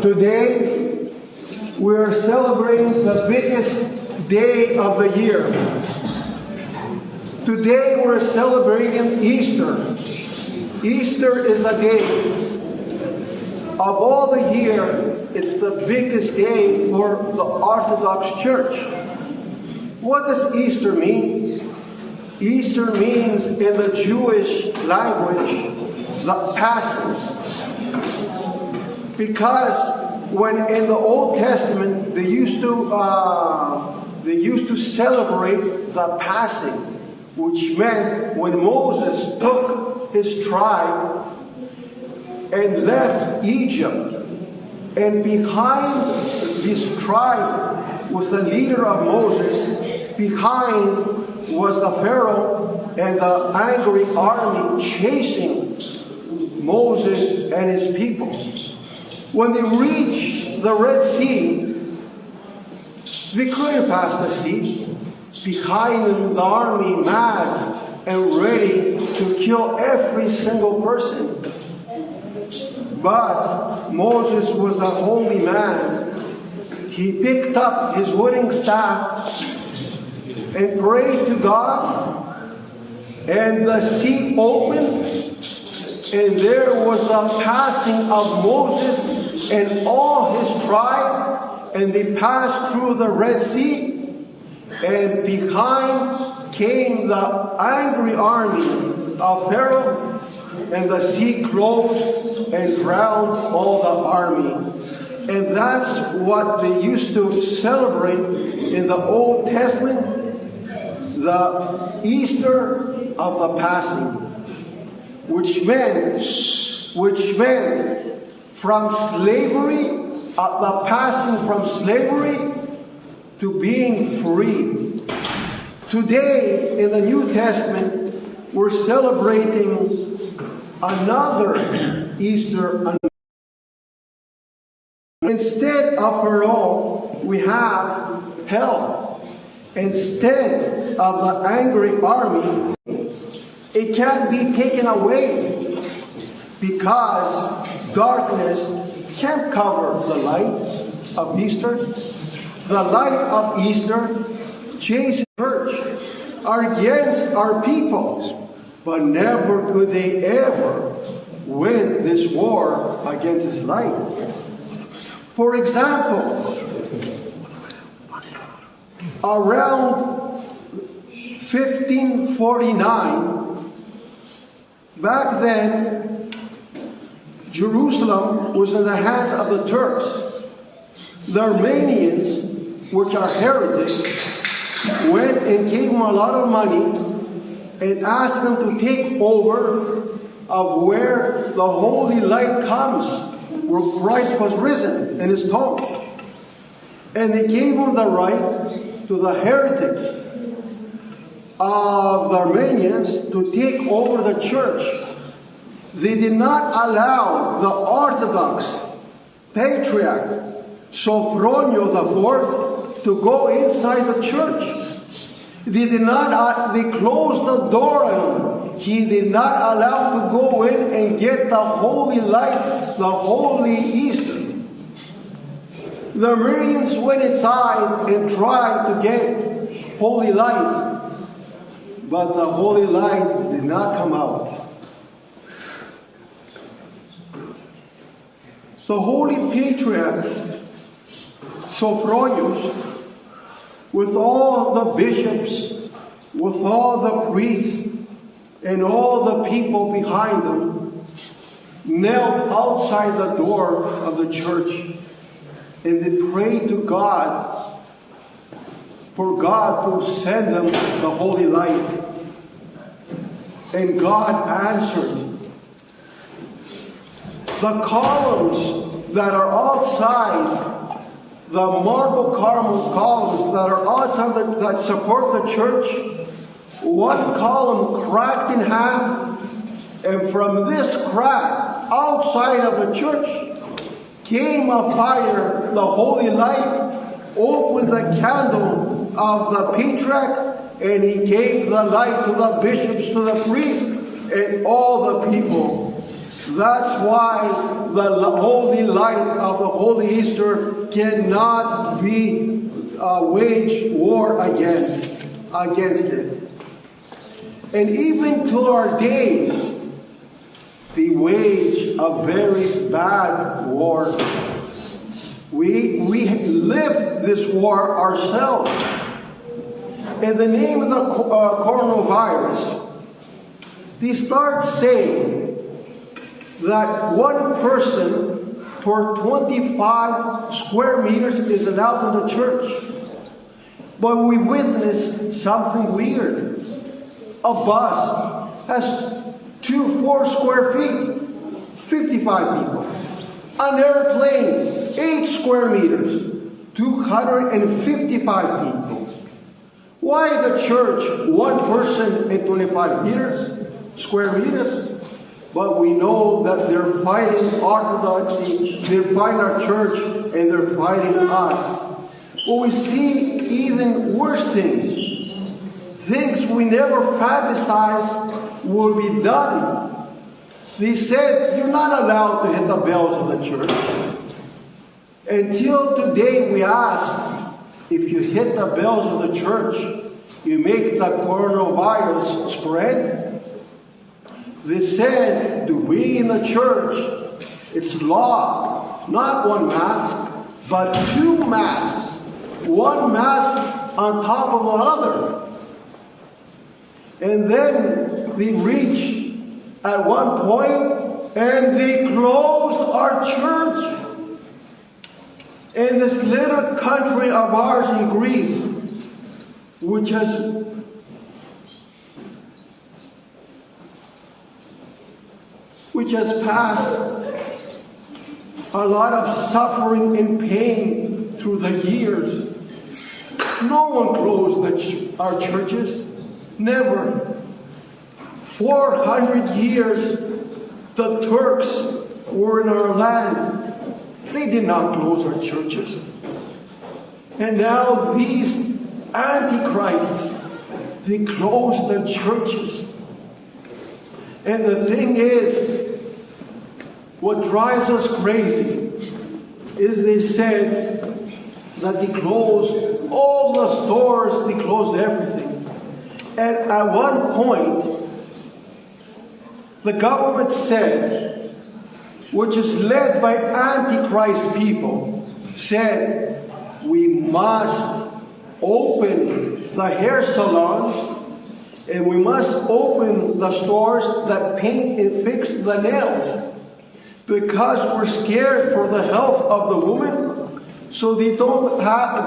Today, we're celebrating the biggest day of the year. Today, we're celebrating Easter. Easter is a day. Of all the year, it's the biggest day for the Orthodox Church. What does Easter mean? Easter means, in the Jewish language, the Passing. Because when in the Old Testament they used to celebrate the Passing, which meant when Moses took his tribe and left Egypt, and behind this tribe was the leader of Moses, behind was the Pharaoh and the angry army chasing Moses and his people. When they reached the Red Sea, they couldn't pass the sea. Behind them, the army, mad and ready to kill every single person. But Moses was a holy man. He picked up his wooden staff and prayed to God, and the sea opened, and there was the passing of Moses and all his tribe, and they passed through the Red Sea, and behind came the angry army of Pharaoh, and the sea closed and drowned all the army. And that's what they used to celebrate in the Old Testament, the Easter of the Passing, which meant from slavery, the passing from slavery to being free. Today, in the New Testament, we're celebrating another Easter. Instead of Pharaoh, we have hell. Instead of the angry army, it can't be taken away because darkness can't cover the light of Easter. The light of Easter chases the church against our people, but never could they ever win this war against His light. For example, around 1549, back then, Jerusalem was in the hands of the Turks. The Armenians, which are heretics, went and gave them a lot of money and asked them to take over of where the holy light comes, where Christ was risen in His tomb. And they gave them the right to the heretics of the Armenians to take over the church. They did not allow the Orthodox Patriarch Sophronio IV to go inside the church. They closed the door on him. He did not allow to go in and get the holy light, the holy Easter. The Armenians went inside and tried to get holy light, but the holy light did not come out. The Holy Patriarch Sophronius, with all the bishops, with all the priests, and all the people behind them, knelt outside the door of the church, and they prayed to God for God to send them the holy light. And God answered. The columns that are outside, the marble columns that are outside that support the church, one column cracked in half, and from this crack outside of the church came a fire, the holy light, opened the candle of the Patriarch, and he gave the light to the bishops, to the priests, and all the people That's why the holy light of the Holy Easter cannot be wage war against it. And even to our days, they wage a very bad war. We live this war ourselves. In the name of the coronavirus, they start saying that one person per 25 square meters is allowed in the church. But we witness something weird. A bus has 4 square feet, 55 people. An airplane, 8 square meters, 255 people. Why the church, 1 person in 25 square meters? But we know that they're fighting orthodoxy, they're fighting our church, and they're fighting us. But we see even worse things. Things we never fantasized will be done. They said, you're not allowed to hit the bells of the church. Until today we ask, if you hit the bells of the church, you make the coronavirus spread? They said to be in the church, it's law, not 1 mask, but 2 masks. 1 mask on top of another. And then they reached at one point and they closed our church. In this little country of ours in Greece, which has passed a lot of suffering and pain through the years. No one closed our churches. Never. 400 years the Turks were in our land. They did not close our churches. And now these antichrists, they close their churches. And the thing is, what drives us crazy is they said that they closed all the stores, they closed everything. And at one point, the government said, which is led by antichrist people, said, we must open the hair salons and we must open the stores that paint and fix the nails, because we're scared for the health of the woman so they don't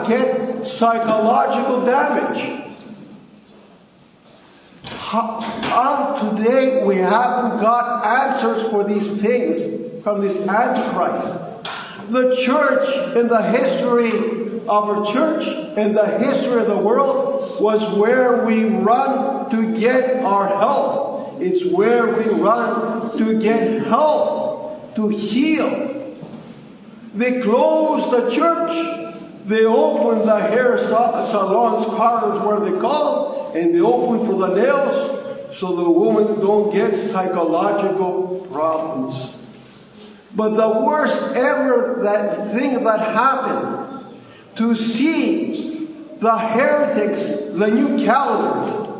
get psychological damage. Today we haven't got answers for these things from this Antichrist. The church, in the history of our church, in the history of the world, was where we run to get our help. It's where we run to get help, to heal. They closed the church. They open the hair salons, parlors, where they call it, and they open for the nails so the women don't get psychological problems. But the worst ever thing that happened, to see the heretics, the new calendar,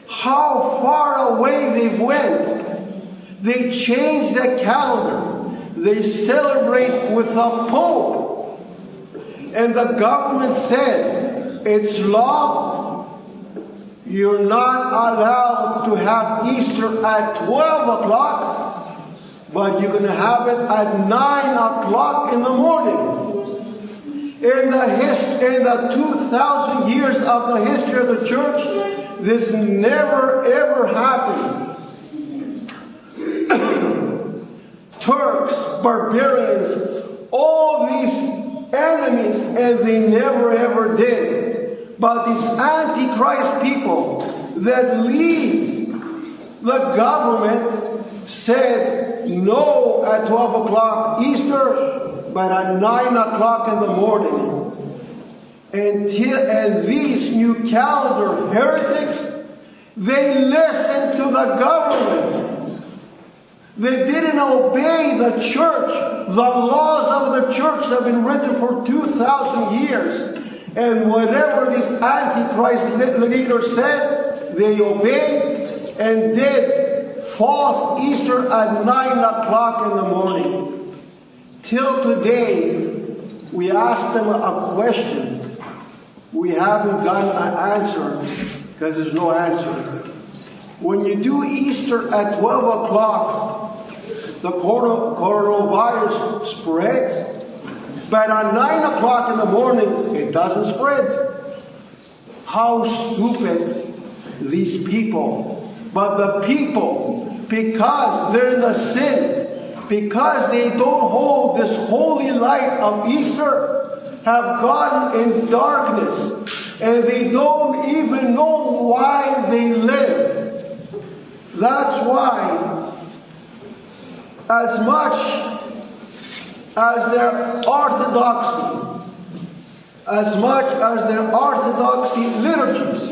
how far away they went. They changed the calendar. They celebrate with a pope. And the government said, it's law. You're not allowed to have Easter at 12 o'clock, but you're going to have it at 9 o'clock in the morning. In the 2,000 years of the history of the church, this never ever happened. Turks, barbarians, all these enemies, and they never ever did. But these antichrist people that lead the government said no at 12 o'clock Easter, but at 9 o'clock in the morning. And these new calendar heretics, they listen to the government. They didn't obey the church. The laws of the church have been written for 2,000 years. And whatever these Antichrist leaders said, they obeyed and did false Easter at 9 o'clock in the morning. Till today, we ask them a question. We haven't gotten an answer because there's no answer. When you do Easter at 12 o'clock, the coronavirus spreads. But at 9 o'clock in the morning, it doesn't spread. How stupid these people. But the people, because they're in the sin, because they don't hold this holy light of Easter, have gotten in darkness. And they don't even know why they live. That's why, as much as their orthodoxy, as much as their orthodoxy liturgies,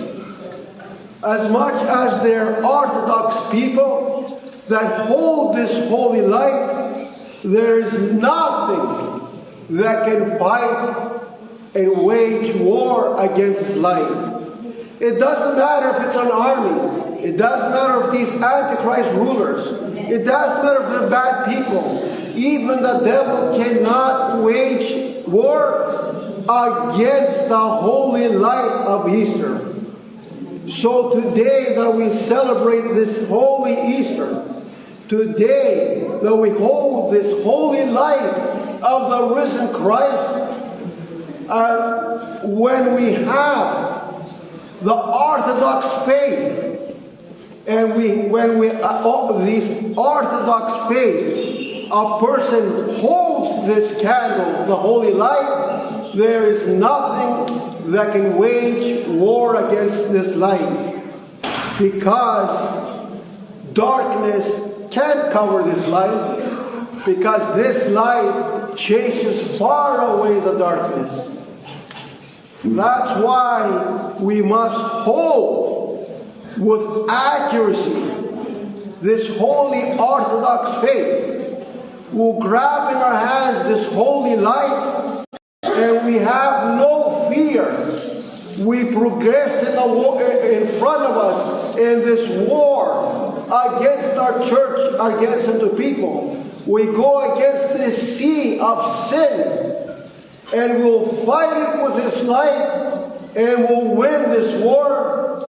as much as their orthodox people that hold this holy light, there is nothing that can fight and wage war against this light. It doesn't matter if it's an army. It doesn't matter if these Antichrist rulers. It doesn't matter if they're bad people. Even the devil cannot wage war against the holy light of Easter. So today that we celebrate this holy Easter, today that we hold this holy light of the risen Christ, when we have the Orthodox faith, and this Orthodox faith, a person holds this candle, the holy light, there is nothing that can wage war against this light, because darkness can't cover this light, because this light chases far away the darkness. That's why we must hold with accuracy this holy Orthodox faith. We'll grab in our hands this holy light, and we have no fear. We progress in the war in front of us in this war against our church, against the people. We go against this sea of sin, and we'll fight it with this light, and we'll win this war